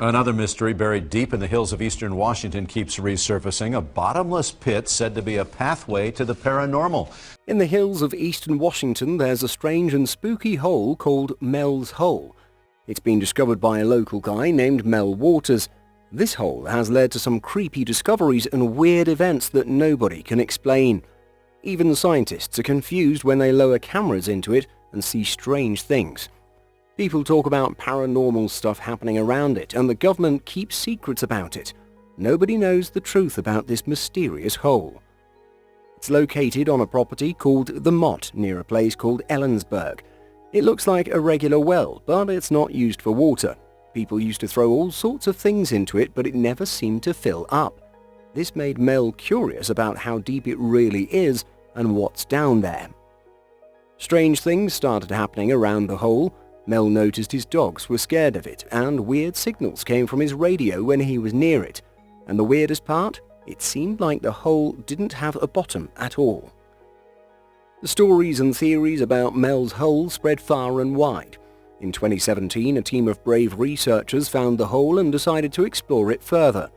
Another mystery buried deep in the hills of eastern Washington keeps resurfacing, a bottomless pit said to be a pathway to the paranormal. In the hills of eastern Washington, there's a strange and spooky hole called Mel's Hole. It's been discovered by a local guy named Mel Waters. This hole has led to some creepy discoveries and weird events that nobody can explain. Even scientists are confused when they lower cameras into it and see strange things. People talk about paranormal stuff happening around it, and the government keeps secrets about it. Nobody knows the truth about this mysterious hole. It's located on a property called The Mott, near a place called Ellensburg. It looks like a regular well, but it's not used for water. People used to throw all sorts of things into it, but it never seemed to fill up. This made Mel curious about how deep it really is and what's down there. Strange things started happening around the hole. Mel noticed his dogs were scared of it, and weird signals came from his radio when he was near it. And the weirdest part? It seemed like the hole didn't have a bottom at all. The stories and theories about Mel's hole spread far and wide. In 2017, a team of brave researchers found the hole and decided to explore it further.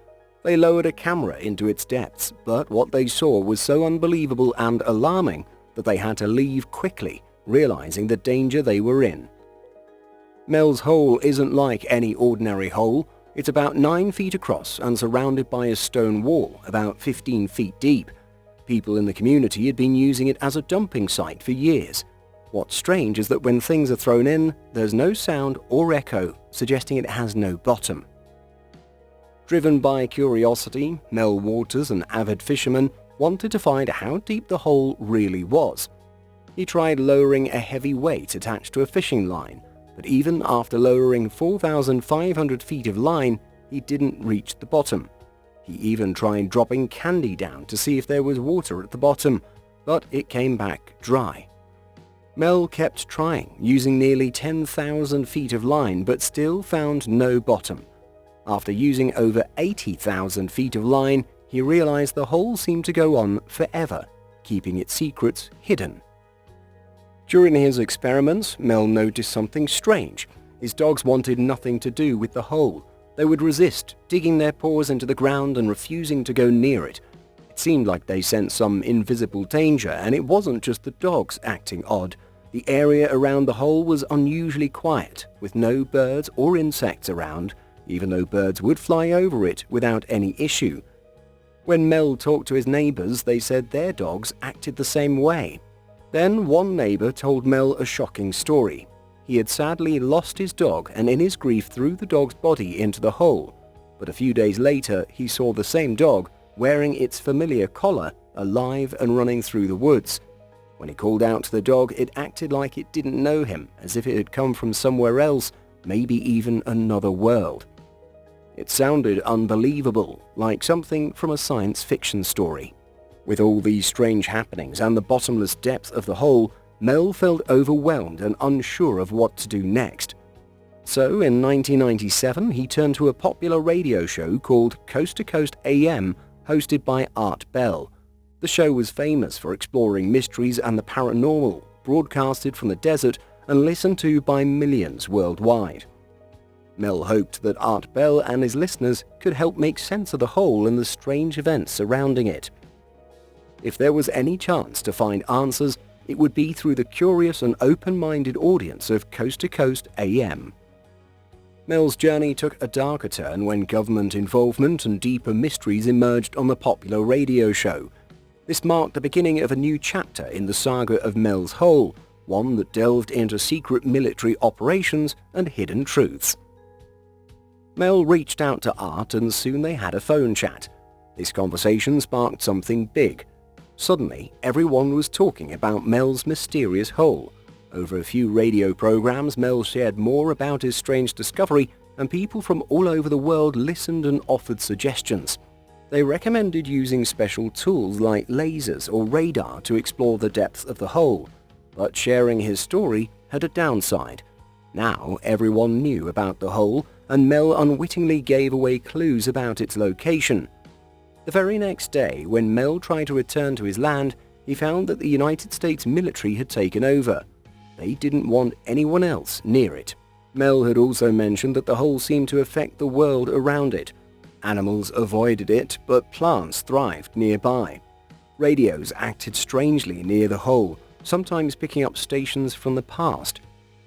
They lowered a camera into its depths, but what they saw was so unbelievable and alarming that they had to leave quickly, realizing the danger they were in. Mel's hole isn't like any ordinary hole. It's about 9 feet across and surrounded by a stone wall about 15 feet deep. People in the community had been using it as a dumping site for years. What's strange is that when things are thrown in, there's no sound or echo, suggesting it has no bottom. Driven by curiosity, Mel Waters, an avid fisherman, wanted to find how deep the hole really was. He tried lowering a heavy weight attached to a fishing line, but even after lowering 4,500 feet of line, he didn't reach the bottom. He even tried dropping candy down to see if there was water at the bottom, but it came back dry. Mel kept trying, using nearly 10,000 feet of line, but still found no bottom. After using over 80,000 feet of line, he realized the hole seemed to go on forever, keeping its secrets hidden. During his experiments, Mel noticed something strange. His dogs wanted nothing to do with the hole. They would resist, digging their paws into the ground and refusing to go near it. It seemed like they sensed some invisible danger, and it wasn't just the dogs acting odd. The area around the hole was unusually quiet, with no birds or insects around, even though birds would fly over it without any issue. When Mel talked to his neighbors, they said their dogs acted the same way. Then one neighbor told Mel a shocking story. He had sadly lost his dog and in his grief threw the dog's body into the hole. But a few days later, he saw the same dog, wearing its familiar collar, alive and running through the woods. When he called out to the dog, it acted like it didn't know him, as if it had come from somewhere else, maybe even another world. It sounded unbelievable, like something from a science fiction story. With all these strange happenings and the bottomless depth of the hole, Mel felt overwhelmed and unsure of what to do next. So in 1997, he turned to a popular radio show called Coast to Coast AM, hosted by Art Bell. The show was famous for exploring mysteries and the paranormal, broadcasted from the desert and listened to by millions worldwide. Mel hoped that Art Bell and his listeners could help make sense of the hole and the strange events surrounding it. If there was any chance to find answers, it would be through the curious and open-minded audience of Coast to Coast AM. Mel's journey took a darker turn when government involvement and deeper mysteries emerged on the popular radio show. This marked the beginning of a new chapter in the saga of Mel's Hole, one that delved into secret military operations and hidden truths. Mel reached out to Art and soon they had a phone chat. This conversation sparked something big. Suddenly, everyone was talking about Mel's mysterious hole. Over a few radio programs, Mel shared more about his strange discovery, and people from all over the world listened and offered suggestions. They recommended using special tools like lasers or radar to explore the depth of the hole. But sharing his story had a downside. Now everyone knew about the hole, and Mel unwittingly gave away clues about its location. The very next day, when Mel tried to return to his land, he found that the United States military had taken over. They didn't want anyone else near it. Mel had also mentioned that the hole seemed to affect the world around it. Animals avoided it, but plants thrived nearby. Radios acted strangely near the hole, sometimes picking up stations from the past.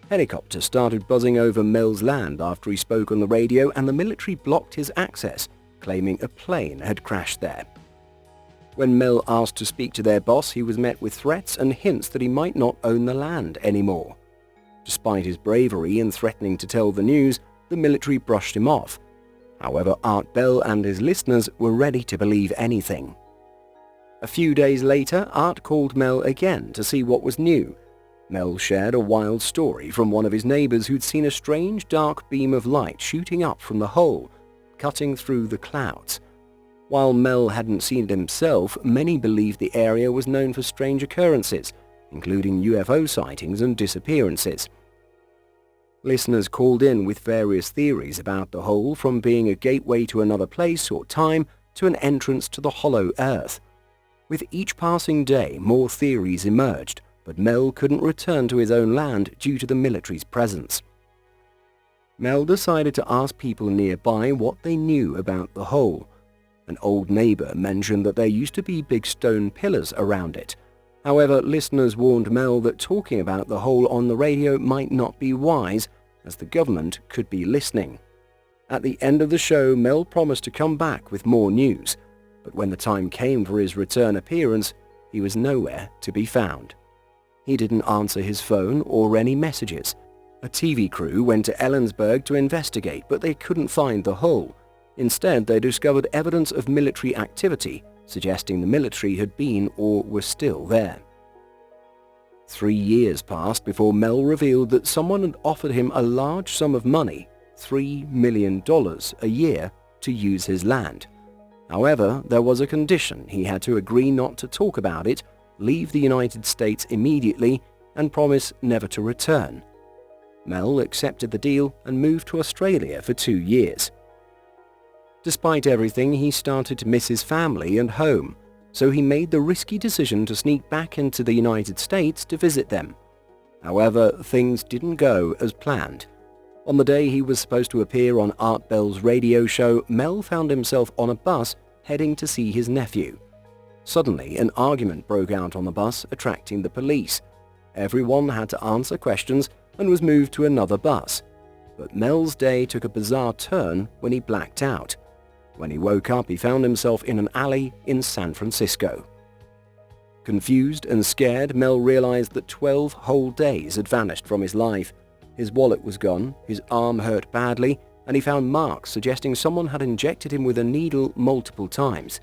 Helicopters started buzzing over Mel's land after he spoke on the radio, and the military blocked his access, claiming a plane had crashed there. When Mel asked to speak to their boss, he was met with threats and hints that he might not own the land anymore. Despite his bravery in threatening to tell the news, the military brushed him off. However, Art Bell and his listeners were ready to believe anything. A few days later, Art called Mel again to see what was new. Mel shared a wild story from one of his neighbors who'd seen a strange dark beam of light shooting up from the hole, cutting through the clouds. While Mel hadn't seen it himself, many believed the area was known for strange occurrences, including UFO sightings and disappearances. Listeners called in with various theories about the hole, from being a gateway to another place or time to an entrance to the hollow earth. With each passing day, more theories emerged, but Mel couldn't return to his own land due to the military's presence. Mel decided to ask people nearby what they knew about the hole. An old neighbor mentioned that there used to be big stone pillars around it. However, listeners warned Mel that talking about the hole on the radio might not be wise, as the government could be listening. At the end of the show, Mel promised to come back with more news, but when the time came for his return appearance, he was nowhere to be found. He didn't answer his phone or any messages. A TV crew went to Ellensburg to investigate, but they couldn't find the hole. Instead, they discovered evidence of military activity, suggesting the military had been or were still there. 3 years passed before Mel revealed that someone had offered him a large sum of money, $3 million a year, to use his land. However, there was a condition: he had to agree not to talk about it, leave the United States immediately, and promise never to return. Mel accepted the deal and moved to Australia for 2 years. Despite everything, he started to miss his family and home, so he made the risky decision to sneak back into the United States to visit them. However, things didn't go as planned. On the day he was supposed to appear on Art Bell's radio show, Mel found himself on a bus heading to see his nephew. Suddenly, an argument broke out on the bus, attracting the police. Everyone had to answer questions and was moved to another bus. But Mel's day took a bizarre turn when he blacked out. When he woke up, he found himself in an alley in San Francisco. Confused and scared, Mel realized that 12 whole days had vanished from his life. His wallet was gone, his arm hurt badly, and he found marks suggesting someone had injected him with a needle multiple times.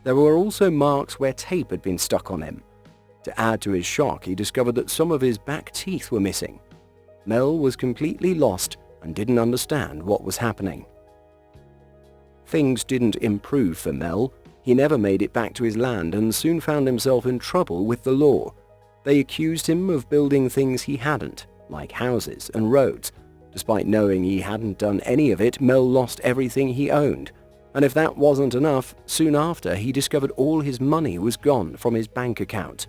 There were also marks where tape had been stuck on him. To add to his shock, he discovered that some of his back teeth were missing. Mel was completely lost and didn't understand what was happening. Things didn't improve for Mel. He never made it back to his land and soon found himself in trouble with the law. They accused him of building things he hadn't, like houses and roads. Despite knowing he hadn't done any of it, Mel lost everything he owned. And if that wasn't enough, soon after he discovered all his money was gone from his bank account.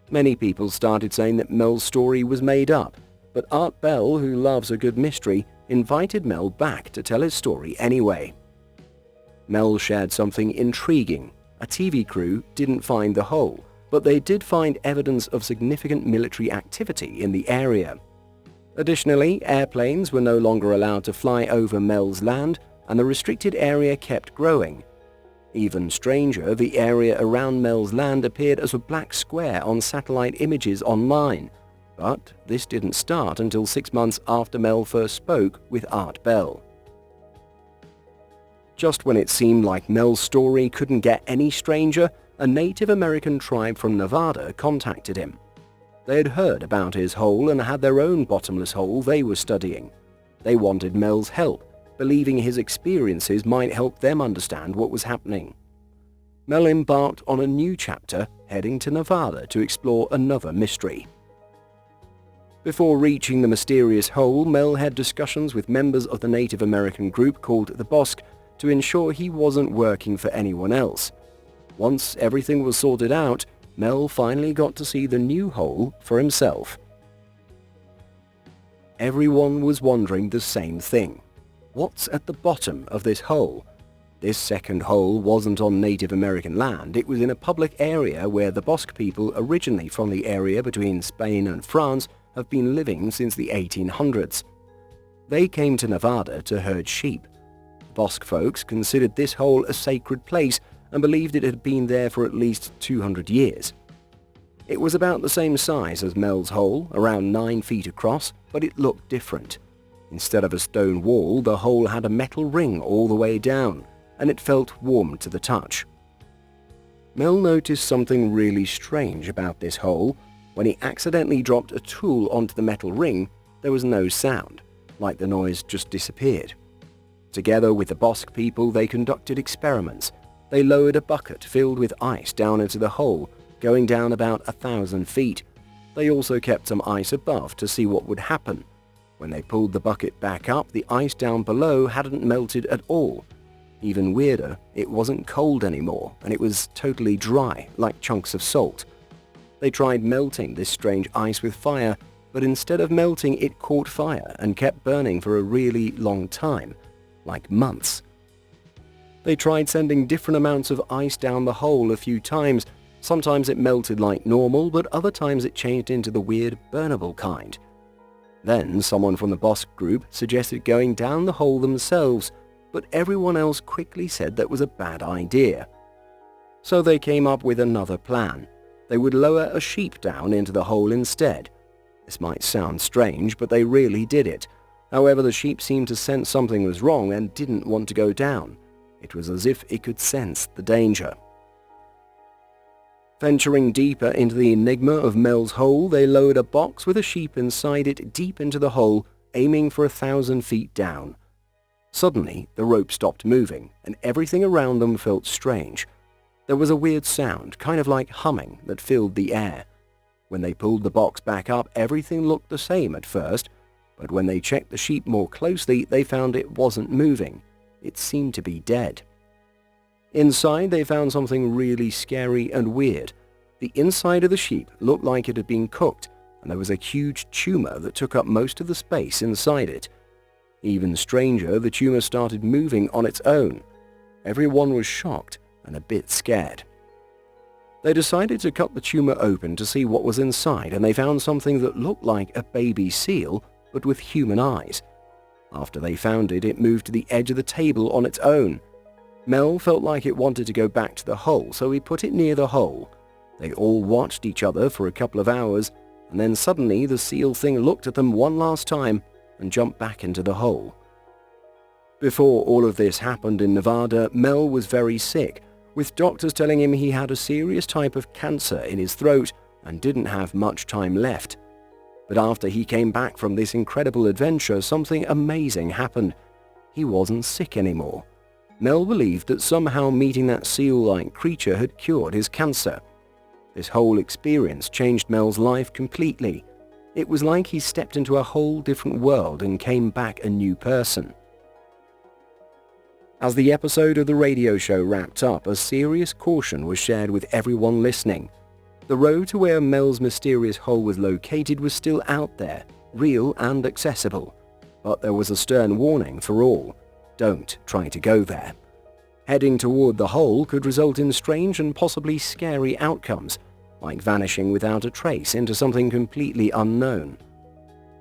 Many people started saying that Mel's story was made up, but Art Bell, who loves a good mystery, invited Mel back to tell his story anyway. Mel shared something intriguing. A TV crew didn't find the hole, but they did find evidence of significant military activity in the area. Additionally, airplanes were no longer allowed to fly over Mel's land, and the restricted area kept growing. Even stranger, the area around Mel's land appeared as a black square on satellite images online. But this didn't start until 6 months after Mel first spoke with Art Bell. Just when it seemed like Mel's story couldn't get any stranger, a Native American tribe from Nevada contacted him. They had heard about his hole and had their own bottomless hole they were studying. They wanted Mel's help, believing his experiences might help them understand what was happening. Mel embarked on a new chapter, heading to Nevada to explore another mystery. Before reaching the mysterious hole, Mel had discussions with members of the Native American group called the Bosque to ensure he wasn't working for anyone else. Once everything was sorted out, Mel finally got to see the new hole for himself. Everyone was wondering the same thing. What's at the bottom of this hole? This second hole wasn't on Native American land, it was in a public area where the Basque people originally from the area between Spain and France have been living since the 1800s. They came to Nevada to herd sheep. Basque folks considered this hole a sacred place and believed it had been there for at least 200 years. It was about the same size as Mel's hole, around 9 feet across, but it looked different. Instead of a stone wall, the hole had a metal ring all the way down, and it felt warm to the touch. Mel noticed something really strange about this hole. When he accidentally dropped a tool onto the metal ring, there was no sound, like the noise just disappeared. Together with the Basque people, they conducted experiments. They lowered a bucket filled with ice down into the hole, going down about 1,000 feet. They also kept some ice above to see what would happen. When they pulled the bucket back up, the ice down below hadn't melted at all. Even weirder, it wasn't cold anymore, and it was totally dry, like chunks of salt. They tried melting this strange ice with fire, but instead of melting, it caught fire and kept burning for a really long time, like months. They tried sending different amounts of ice down the hole a few times. Sometimes it melted like normal, but other times it changed into the weird burnable kind. Then someone from the Basque group suggested going down the hole themselves, but everyone else quickly said that was a bad idea. So they came up with another plan. They would lower a sheep down into the hole instead. This might sound strange, but they really did it. However, the sheep seemed to sense something was wrong and didn't want to go down. It was as if it could sense the danger. Venturing deeper into the enigma of Mel's hole, they lowered a box with a sheep inside it deep into the hole, aiming for 1,000 feet down. Suddenly, the rope stopped moving, and everything around them felt strange. There was a weird sound, kind of like humming, that filled the air. When they pulled the box back up, everything looked the same at first, but when they checked the sheep more closely, they found it wasn't moving. It seemed to be dead. Inside, they found something really scary and weird. The inside of the sheep looked like it had been cooked, and there was a huge tumor that took up most of the space inside it. Even stranger, the tumor started moving on its own. Everyone was shocked and a bit scared. They decided to cut the tumor open to see what was inside, and they found something that looked like a baby seal, but with human eyes. After they found it, it moved to the edge of the table on its own. Mel felt like it wanted to go back to the hole, so he put it near the hole. They all watched each other for a couple of hours, and then suddenly the seal thing looked at them one last time and jumped back into the hole. Before all of this happened in Nevada, Mel was very sick, with doctors telling him he had a serious type of cancer in his throat and didn't have much time left. But after he came back from this incredible adventure, something amazing happened. He wasn't sick anymore. Mel believed that somehow meeting that seal-like creature had cured his cancer. This whole experience changed Mel's life completely. It was like he stepped into a whole different world and came back a new person. As the episode of the radio show wrapped up, a serious caution was shared with everyone listening. The road to where Mel's mysterious hole was located was still out there, real and accessible. But there was a stern warning for all. Don't try to go there. Heading toward the hole could result in strange and possibly scary outcomes, like vanishing without a trace into something completely unknown.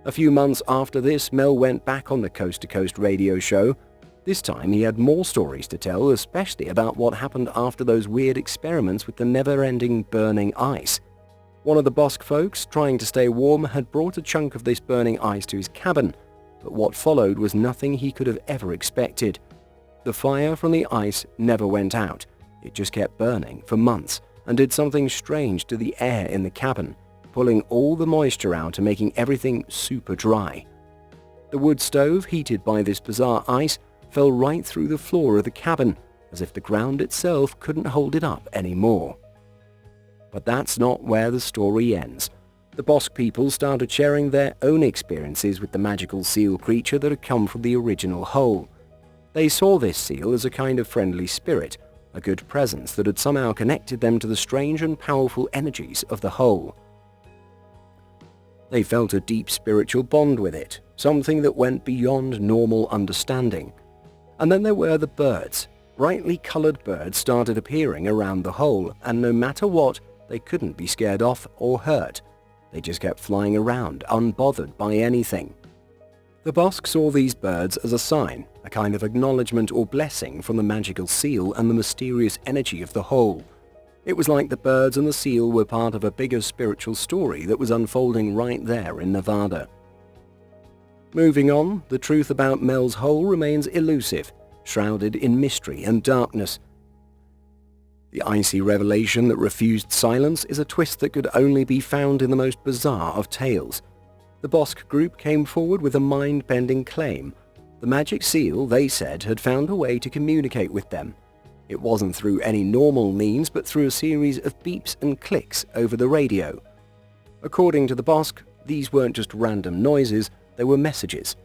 A few months after this, Mel went back on the Coast to Coast radio show. This time he had more stories to tell, especially about what happened after those weird experiments with the never-ending burning ice. One of the Basque folks, trying to stay warm, had brought a chunk of this burning ice to his cabin, but what followed was nothing he could have ever expected. The fire from the ice never went out. It just kept burning for months and did something strange to the air in the cabin, pulling all the moisture out and making everything super dry. The wood stove, heated by this bizarre ice, fell right through the floor of the cabin, as if the ground itself couldn't hold it up anymore. But that's not where the story ends. The Basque people started sharing their own experiences with the magical seal creature that had come from the original hole. They saw this seal as a kind of friendly spirit, a good presence that had somehow connected them to the strange and powerful energies of the hole. They felt a deep spiritual bond with it, something that went beyond normal understanding. And then there were the birds. Brightly coloured birds started appearing around the hole, and no matter what, they couldn't be scared off or hurt. They just kept flying around, unbothered by anything. The Bosque saw these birds as a sign, a kind of acknowledgement or blessing from the magical seal and the mysterious energy of the hole. It was like the birds and the seal were part of a bigger spiritual story that was unfolding right there in Nevada. Moving on, the truth about Mel's Hole remains elusive, shrouded in mystery and darkness. The icy revelation that refused silence is a twist that could only be found in the most bizarre of tales. The Bosque group came forward with a mind-bending claim. The magic seal, they said, had found a way to communicate with them. It wasn't through any normal means, but through a series of beeps and clicks over the radio. According to the Bosque, these weren't just random noises, they were messages.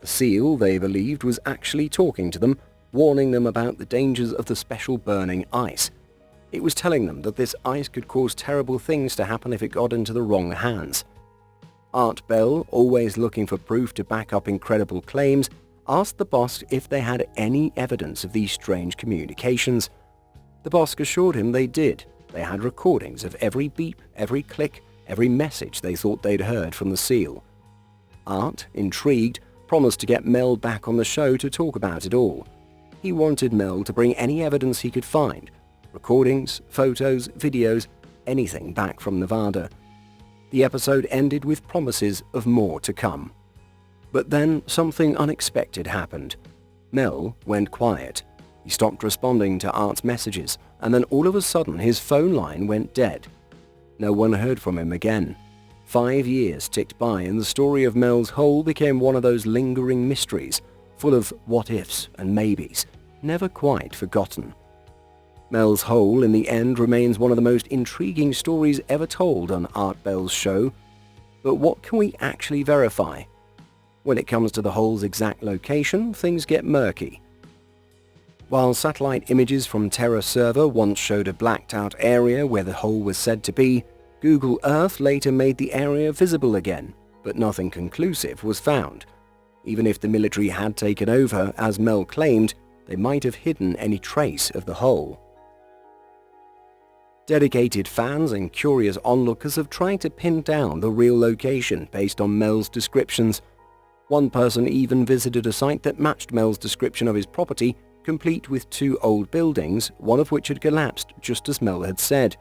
The seal, they believed, was actually talking to them, warning them about the dangers of the special burning ice. It was telling them that this ice could cause terrible things to happen if it got into the wrong hands. Art Bell, always looking for proof to back up incredible claims, asked the Bosque if they had any evidence of these strange communications. The Bosque assured him they did. They had recordings of every beep, every click, every message they thought they'd heard from the seal. Art, intrigued, promised to get Mel back on the show to talk about it all. He wanted Mel to bring any evidence he could find, recordings, photos, videos, anything back from Nevada. The episode ended with promises of more to come. But then something unexpected happened. Mel went quiet. He stopped responding to Art's messages, and then all of a sudden his phone line went dead. No one heard from him again. 5 years ticked by, and the story of Mel's Hole became one of those lingering mysteries, full of what-ifs and maybes, never quite forgotten. Mel's Hole, in the end, remains one of the most intriguing stories ever told on Art Bell's show. But what can we actually verify? When it comes to the hole's exact location, things get murky. While satellite images from Terra server once showed a blacked-out area where the hole was said to be, Google Earth later made the area visible again, but nothing conclusive was found. Even if the military had taken over, as Mel claimed, they might have hidden any trace of the hole. Dedicated fans and curious onlookers have tried to pin down the real location based on Mel's descriptions. One person even visited a site that matched Mel's description of his property, complete with 2 old buildings, one of which had collapsed just as Mel had said.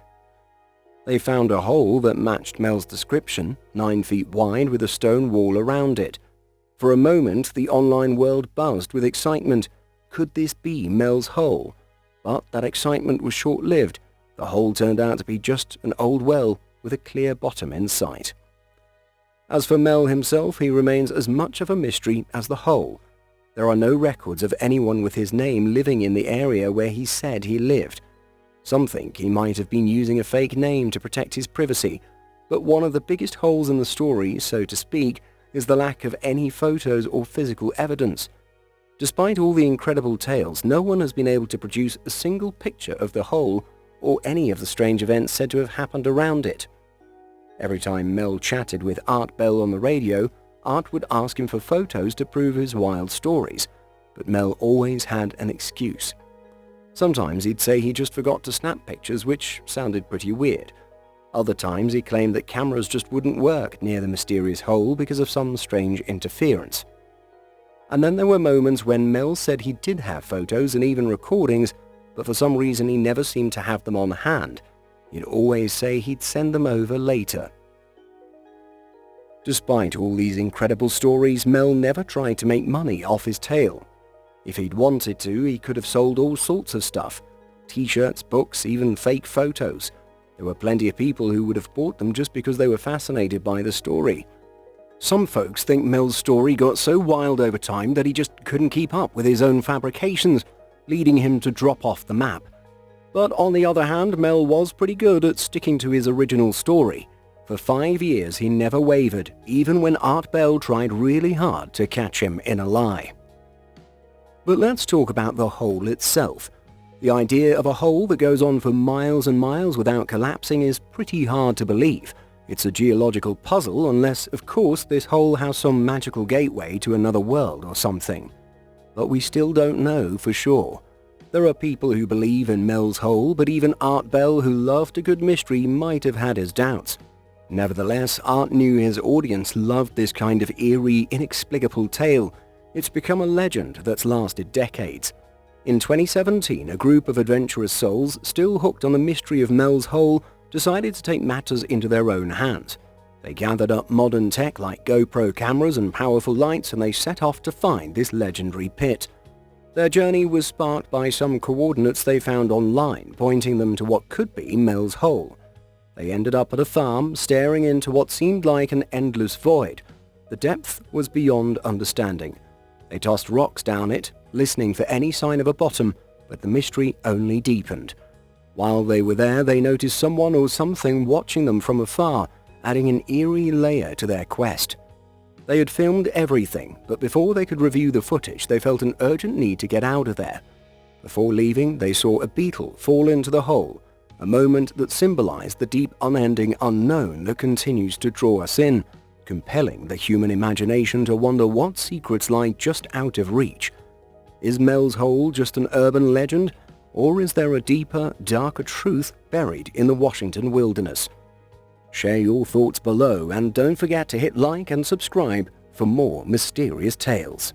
They found a hole that matched Mel's description, 9 feet wide with a stone wall around it. For a moment, the online world buzzed with excitement. Could this be Mel's Hole? But that excitement was short-lived. The hole turned out to be just an old well with a clear bottom in sight. As for Mel himself, he remains as much of a mystery as the hole. There are no records of anyone with his name living in the area where he said he lived. Some think he might have been using a fake name to protect his privacy, but one of the biggest holes in the story, so to speak, is the lack of any photos or physical evidence. Despite all the incredible tales, no one has been able to produce a single picture of the hole or any of the strange events said to have happened around it. Every time Mel chatted with Art Bell on the radio, Art would ask him for photos to prove his wild stories, but Mel always had an excuse. Sometimes he'd say he just forgot to snap pictures, which sounded pretty weird. Other times he claimed that cameras just wouldn't work near the mysterious hole because of some strange interference. And then there were moments when Mel said he did have photos and even recordings, but for some reason he never seemed to have them on hand. He'd always say he'd send them over later. Despite all these incredible stories, Mel never tried to make money off his tale. If he'd wanted to, he could have sold all sorts of stuff. T-shirts, books, even fake photos. There were plenty of people who would have bought them just because they were fascinated by the story. Some folks think Mel's story got so wild over time that he just couldn't keep up with his own fabrications, leading him to drop off the map. But on the other hand, Mel was pretty good at sticking to his original story. For 5 years he never wavered, even when Art Bell tried really hard to catch him in a lie. But let's talk about the hole itself. The idea of a hole that goes on for miles and miles without collapsing is pretty hard to believe, It's a geological puzzle unless, of course, this hole has some magical gateway to another world or something. But we still don't know for sure. There are people who believe in Mel's Hole, but even Art Bell, who loved a good mystery, might have had his doubts. Nevertheless, Art knew his audience loved this kind of eerie, inexplicable tale. It's become a legend that's lasted decades. In 2017, a group of adventurous souls, still hooked on the mystery of Mel's Hole, decided to take matters into their own hands. They gathered up modern tech like GoPro cameras and powerful lights, and they set off to find this legendary pit. Their journey was sparked by some coordinates they found online, pointing them to what could be Mel's Hole. They ended up at a farm, staring into what seemed like an endless void. The depth was beyond understanding. They tossed rocks down it, listening for any sign of a bottom, but the mystery only deepened. While they were there, they noticed someone or something watching them from afar, adding an eerie layer to their quest. They had filmed everything, but before they could review the footage, they felt an urgent need to get out of there. Before leaving, they saw a beetle fall into the hole, a moment that symbolized the deep, unending unknown that continues to draw us in, compelling the human imagination to wonder what secrets lie just out of reach. Is Mel's Hole just an urban legend, or is there a deeper, darker truth buried in the Washington wilderness? Share your thoughts below, and don't forget to hit like and subscribe for more mysterious tales.